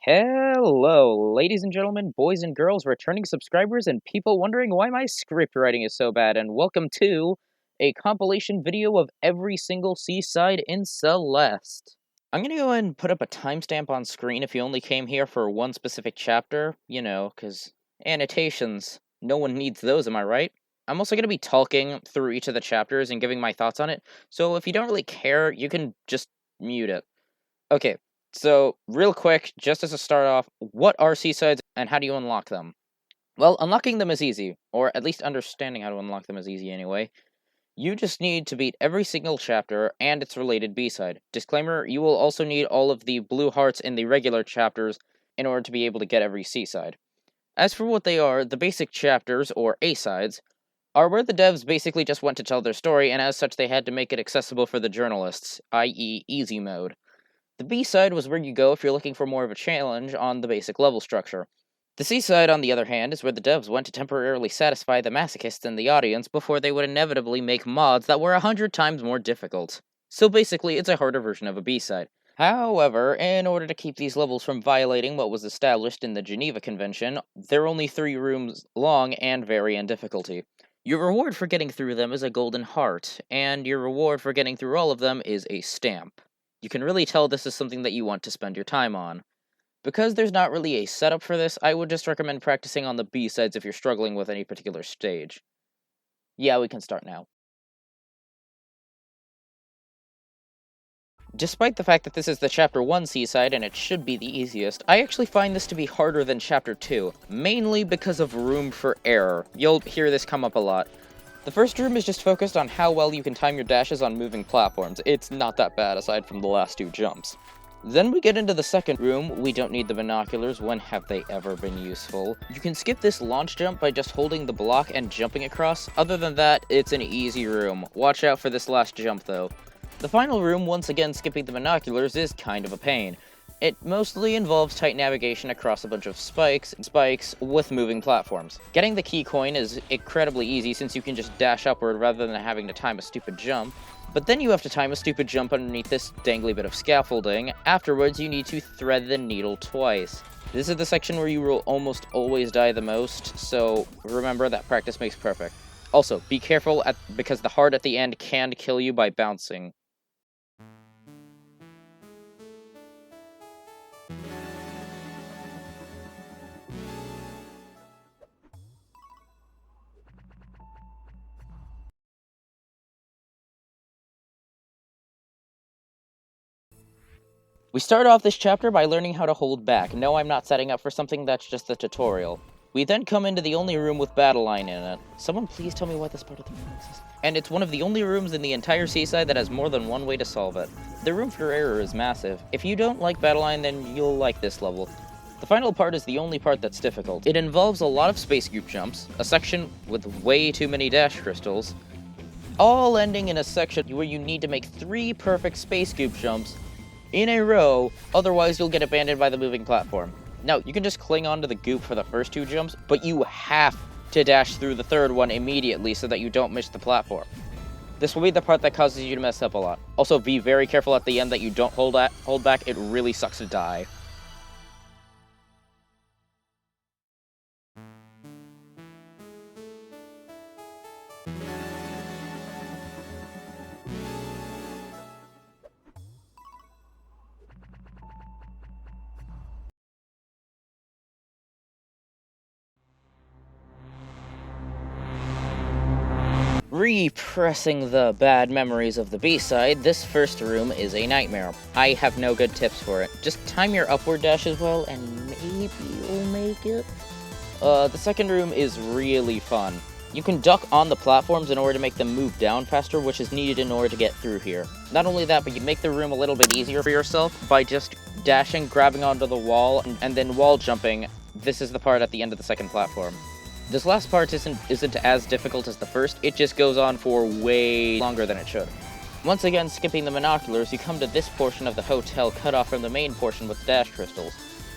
Hello, ladies and gentlemen, boys and girls, returning subscribers, and people wondering why my script writing is so bad, and welcome to a compilation video of every single Seaside in Celeste. I'm gonna go ahead and put up a timestamp on screen if you only came here for one specific chapter, because annotations, no one needs those, am I right? I'm also gonna be talking through each of the chapters and giving my thoughts on it, so if you don't really care, you can just mute it. Okay, so real quick, just as a start off, what are Seasides and how do you unlock them? Well, unlocking them is easy, or at least understanding how to unlock them is easy anyway. You just need to beat every single chapter and its related B-side. Disclaimer, you will also need all of the blue hearts in the regular chapters in order to be able to get every Seaside. As for what they are, the basic chapters, or A-sides, are where the devs basically just went to tell their story, and as such they had to make it accessible for the journalists, i.e. easy mode. The B-side was where you go if you're looking for more of a challenge on the basic level structure. The C-side, on the other hand, is where the devs went to temporarily satisfy the masochists in the audience before they would inevitably make mods that were 100 times more difficult. So basically, it's a harder version of a B-side. However, in order to keep these levels from violating what was established in the Geneva Convention, they're only 3 rooms long and vary in difficulty. Your reward for getting through them is a golden heart, and your reward for getting through all of them is a stamp. You can really tell this is something that you want to spend your time on. Because there's not really a setup for this, I would just recommend practicing on the B-sides if you're struggling with any particular stage. Yeah, we can start now. Despite the fact that this is the Chapter 1 Seaside and it should be the easiest, I actually find this to be harder than Chapter 2, mainly because of room for error. You'll hear this come up a lot. The first room is just focused on how well you can time your dashes on moving platforms. It's not that bad aside from the last 2 jumps. Then we get into the second room. We don't need the binoculars. When have they ever been useful? You can skip this launch jump by just holding the block and jumping across. Other than that, it's an easy room. Watch out for this last jump though. The final room, once again skipping the binoculars, is kind of a pain. It mostly involves tight navigation across a bunch of spikes with moving platforms. Getting the key coin is incredibly easy since you can just dash upward rather than having to time a stupid jump. But then you have to time a stupid jump underneath this dangly bit of scaffolding. Afterwards, you need to thread the needle twice. This is the section where you will almost always die the most, so remember that practice makes perfect. Also, be careful because the heart at the end can kill you by bouncing. We start off this chapter by learning how to hold back. No, I'm not setting up for something that's just the tutorial. We then come into the only room with battle line in it. Someone please tell me why this part of the room exists. And it's one of the only rooms in the entire Seaside that has more than one way to solve it. The room for error is massive. If you don't like battle line, then you'll like this level. The final part is the only part that's difficult. It involves a lot of space goop jumps, a section with way too many dash crystals, all ending in a section where you need to make 3 perfect space goop jumps in a row, otherwise you'll get abandoned by the moving platform. Now, you can just cling onto the goop for the first 2 jumps, but you have to dash through the third one immediately so that you don't miss the platform. This will be the part that causes you to mess up a lot. Also, be very careful at the end that you don't hold back. It really sucks to die. Repressing the bad memories of the B-side, this first room is a nightmare. I have no good tips for it. Just time your upward dash as well, and maybe you'll make it. The second room is really fun. You can duck on the platforms in order to make them move down faster, which is needed in order to get through here. Not only that, but you make the room a little bit easier for yourself by just dashing, grabbing onto the wall, and then wall jumping. This is the part at the end of the second platform. This last part isn't as difficult as the first, it just goes on for way longer than it should. Once again, skipping the binoculars, you come to this portion of the hotel cut off from the main portion with dash crystals.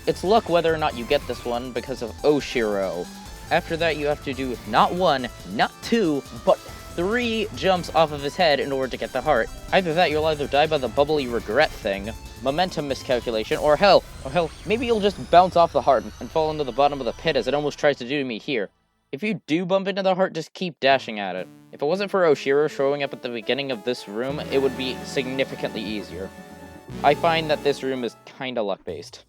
It's luck whether or not you get this one because of Oshiro. After that, you have to do not 1, not 2, but 3 jumps off of his head in order to get the heart. Either that, you'll either die by the bubbly regret thing, momentum miscalculation, or hell, maybe you'll just bounce off the heart and fall into the bottom of the pit as it almost tries to do to me here. If you do bump into the heart, just keep dashing at it. If it wasn't for Oshiro showing up at the beginning of this room, it would be significantly easier. I find that this room is kinda luck-based.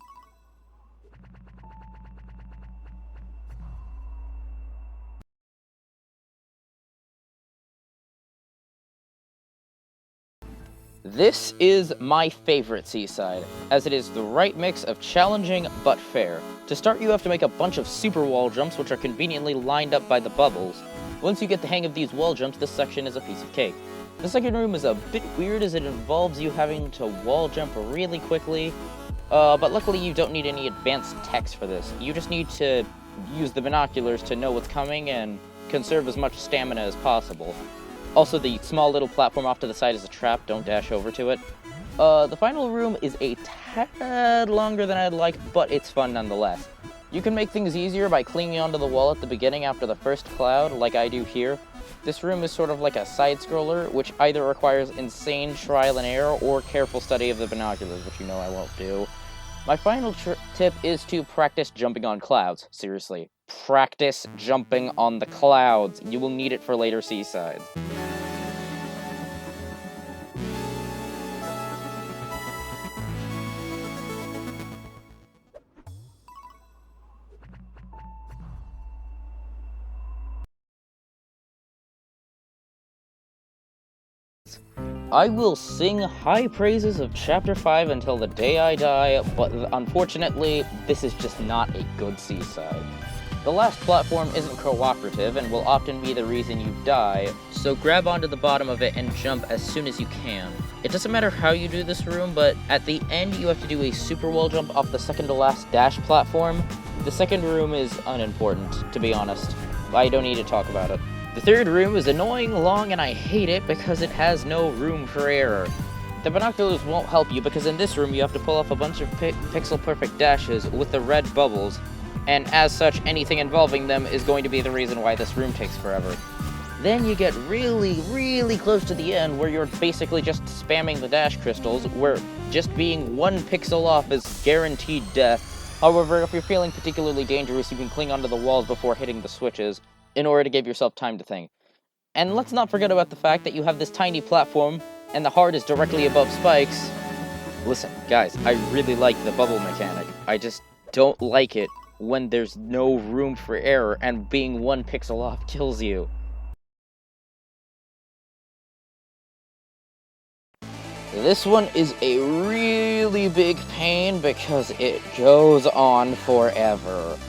This is my favorite Seaside, as it is the right mix of challenging but fair. To start, you have to make a bunch of super wall jumps, which are conveniently lined up by the bubbles. Once you get the hang of these wall jumps, this section is a piece of cake. The second room is a bit weird as it involves you having to wall jump really quickly, but luckily you don't need any advanced text for this. You just need to use the binoculars to know what's coming and conserve as much stamina as possible. Also, the small little platform off to the side is a trap, don't dash over to it. The final room is a tad longer than I'd like, but it's fun nonetheless. You can make things easier by clinging onto the wall at the beginning after the first cloud, like I do here. This room is sort of like a side-scroller, which either requires insane trial and error or careful study of the binoculars, which you know I won't do. My final tip is to practice jumping on clouds. Seriously, practice jumping on the clouds. You will need it for later Seasides. I will sing high praises of Chapter 5 until the day I die, but unfortunately, this is just not a good Seaside. The last platform isn't cooperative and will often be the reason you die, so grab onto the bottom of it and jump as soon as you can. It doesn't matter how you do this room, but at the end you have to do a super wall jump off the second to last dash platform. The second room is unimportant, to be honest. I don't need to talk about it. The third room is annoying, long, and I hate it because it has no room for error. The binoculars won't help you because in this room you have to pull off a bunch of pixel-perfect dashes with the red bubbles, and as such, anything involving them is going to be the reason why this room takes forever. Then you get really close to the end where you're basically just spamming the dash crystals, where just being one pixel off is guaranteed death. However, if you're feeling particularly dangerous, you can cling onto the walls before hitting the switches, in order to give yourself time to think. And let's not forget about the fact that you have this tiny platform, and the heart is directly above spikes. Listen, guys, I really like the bubble mechanic. I just don't like it when there's no room for error, and being one pixel off kills you. This one is a really big pain because it goes on forever.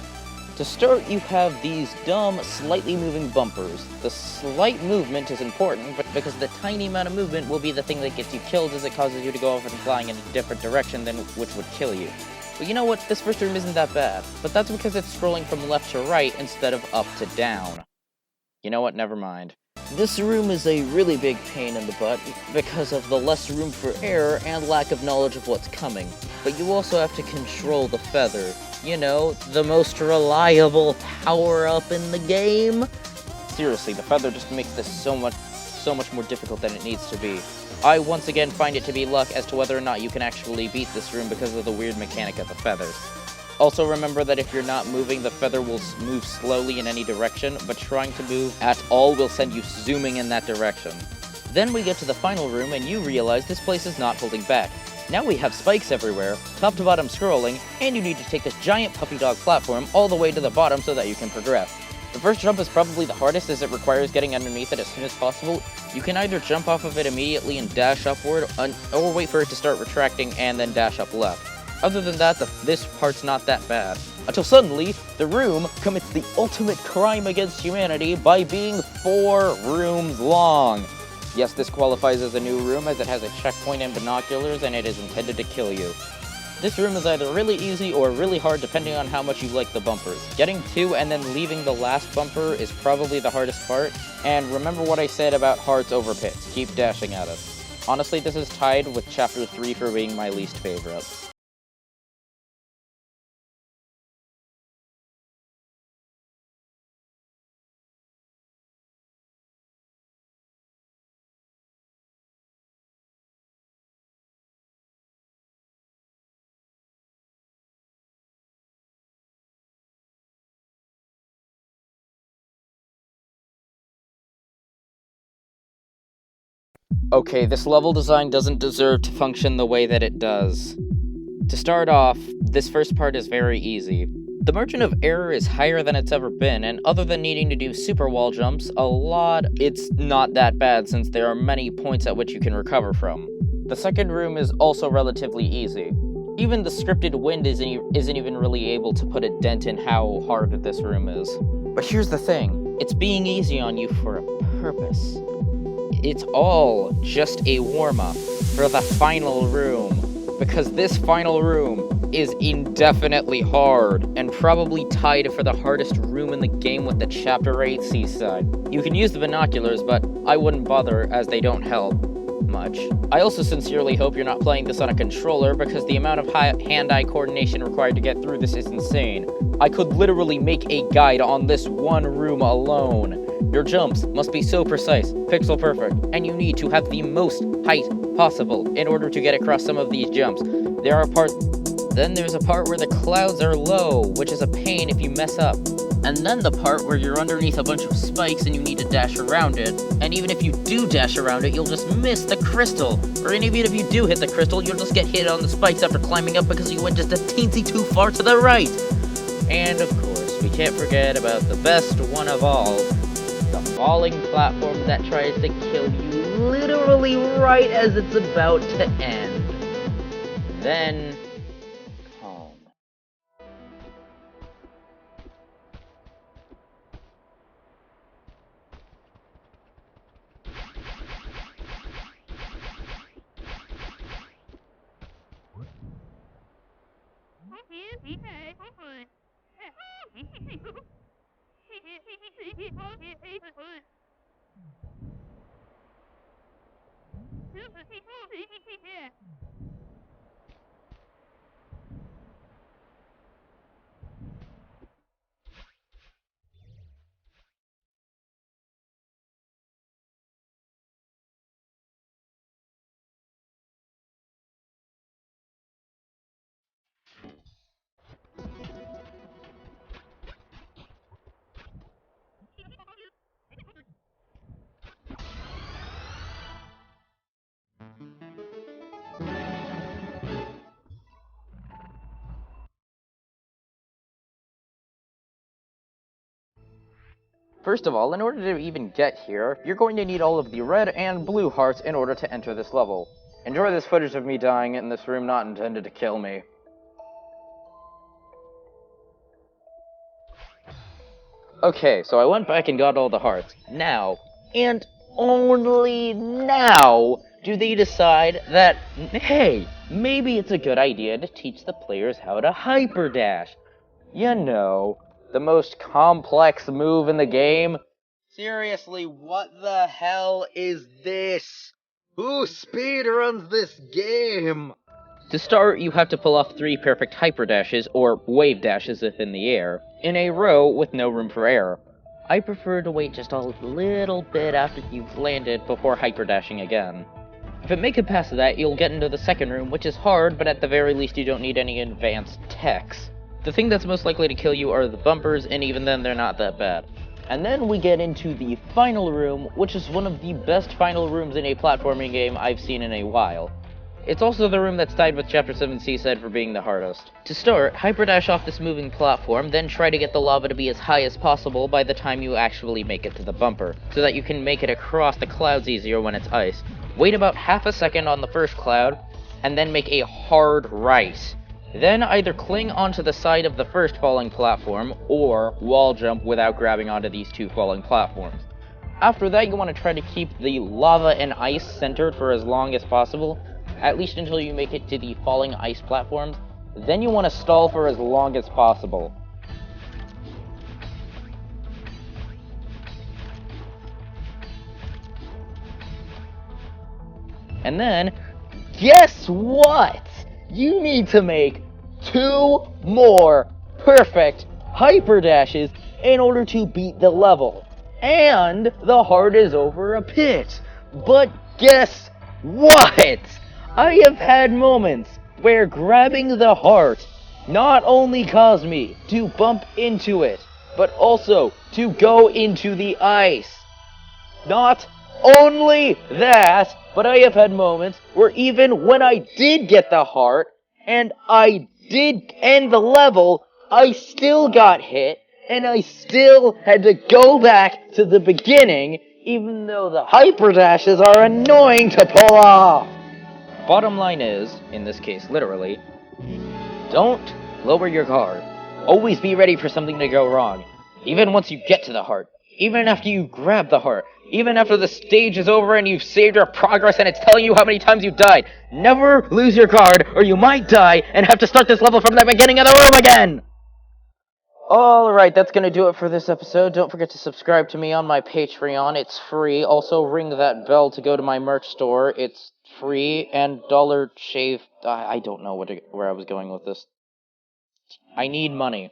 To start, you have these dumb, slightly moving bumpers. The slight movement is important, but because the tiny amount of movement will be the thing that gets you killed as it causes you to go off and flying in a different direction than which would kill you. But you know what? This first room isn't that bad. But that's because it's scrolling from left to right instead of up to down. You know what? Never mind. This room is a really big pain in the butt because of the less room for error and lack of knowledge of what's coming. But you also have to control the feather. You know, the most reliable power-up in the game. Seriously, the feather just makes this so much more difficult than it needs to be. I once again find it to be luck as to whether or not you can actually beat this room because of the weird mechanic of the feathers. Also remember that if you're not moving, the feather will move slowly in any direction, but trying to move at all will send you zooming in that direction. Then we get to the final room and you realize this place is not holding back. Now we have spikes everywhere, top to bottom scrolling, and you need to take this giant puppy dog platform all the way to the bottom so that you can progress. The first jump is probably the hardest as it requires getting underneath it as soon as possible. You can either jump off of it immediately and dash upward, or wait for it to start retracting and then dash up left. Other than that, this part's not that bad. Until suddenly, the room commits the ultimate crime against humanity by being 4 rooms long. Yes, this qualifies as a new room as it has a checkpoint and binoculars and it is intended to kill you. This room is either really easy or really hard depending on how much you like the bumpers. Getting 2 and then leaving the last bumper is probably the hardest part, and remember what I said about hearts over pits. Keep dashing at it. Honestly, this is tied with Chapter 3 for being my least favorite. Okay, this level design doesn't deserve to function the way that it does. To start off, this first part is very easy. The margin of error is higher than it's ever been, and other than needing to do super wall jumps, it's not that bad since there are many points at which you can recover from. The second room is also relatively easy. Even the scripted wind isn't even really able to put a dent in how hard this room is. But here's the thing, it's being easy on you for a purpose. It's all just a warm-up for the final room, because this final room is indefinitely hard, and probably tied for the hardest room in the game with the Chapter 8 Seaside. You can use the binoculars, but I wouldn't bother as they don't help much. I also sincerely hope you're not playing this on a controller, because the amount of hand-eye coordination required to get through this is insane. I could literally make a guide on this one room alone. Your jumps must be so precise, pixel perfect, and you need to have the most height possible in order to get across some of these jumps. Then there's a part where the clouds are low, which is a pain if you mess up. And then the part where you're underneath a bunch of spikes and you need to dash around it. And even if you do dash around it, you'll just miss the crystal. Or even if you do hit the crystal, you'll just get hit on the spikes after climbing up because you went just a teensy too far to the right. And of course, we can't forget about the best one of all, the falling platform that tries to kill you literally right as it's about to end. Then, calm. First of all, in order to even get here, you're going to need all of the red and blue hearts in order to enter this level. Enjoy this footage of me dying in this room not intended to kill me. Okay, so I went back and got all the hearts. Now, and only now, do they decide that, hey, maybe it's a good idea to teach the players how to hyperdash. You know, the most complex move in the game. Seriously, what the hell is this? Who speedruns this game? To start, you have to pull off 3 perfect hyperdashes, or wave dashes if in the air, in a row with no room for error. I prefer to wait just a little bit after you've landed before hyperdashing again. If you make it past that, you'll get into the second room, which is hard, but at the very least you don't need any advanced techs. The thing that's most likely to kill you are the bumpers, and even then they're not that bad. And then we get into the final room, which is one of the best final rooms in a platforming game I've seen in a while. It's also the room that's tied with Chapter 7 Seaside for being the hardest. To start, hyperdash off this moving platform, then try to get the lava to be as high as possible by the time you actually make it to the bumper, so that you can make it across the clouds easier when it's ice. Wait about half a second on the first cloud, and then make a hard right. Then either cling onto the side of the first falling platform, or wall jump without grabbing onto these 2 falling platforms. After that, you want to try to keep the lava and ice centered for as long as possible, at least until you make it to the falling ice platforms. Then you want to stall for as long as possible. And then, guess what? You need to make 2 more perfect hyperdashes in order to beat the level. And the heart is over a pit. But guess what? I have had moments where grabbing the heart not only caused me to bump into it, but also to go into the ice. Not only that, but I have had moments where even when I did get the heart, and I did end the level, I still got hit, and I still had to go back to the beginning, even though the hyperdashes are annoying to pull off. Bottom line is, in this case literally, don't lower your guard. Always be ready for something to go wrong. Even once you get to the heart. Even after you grab the heart. Even after the stage is over and you've saved your progress and it's telling you how many times you died. Never lose your guard or you might die and have to start this level from the beginning of the room again! Alright, that's gonna do it for this episode. Don't forget to subscribe to me on my Patreon. It's free. Also, ring that bell to go to my merch store. It's free and Dollar Shave. I don't know where I was going with this. I need money.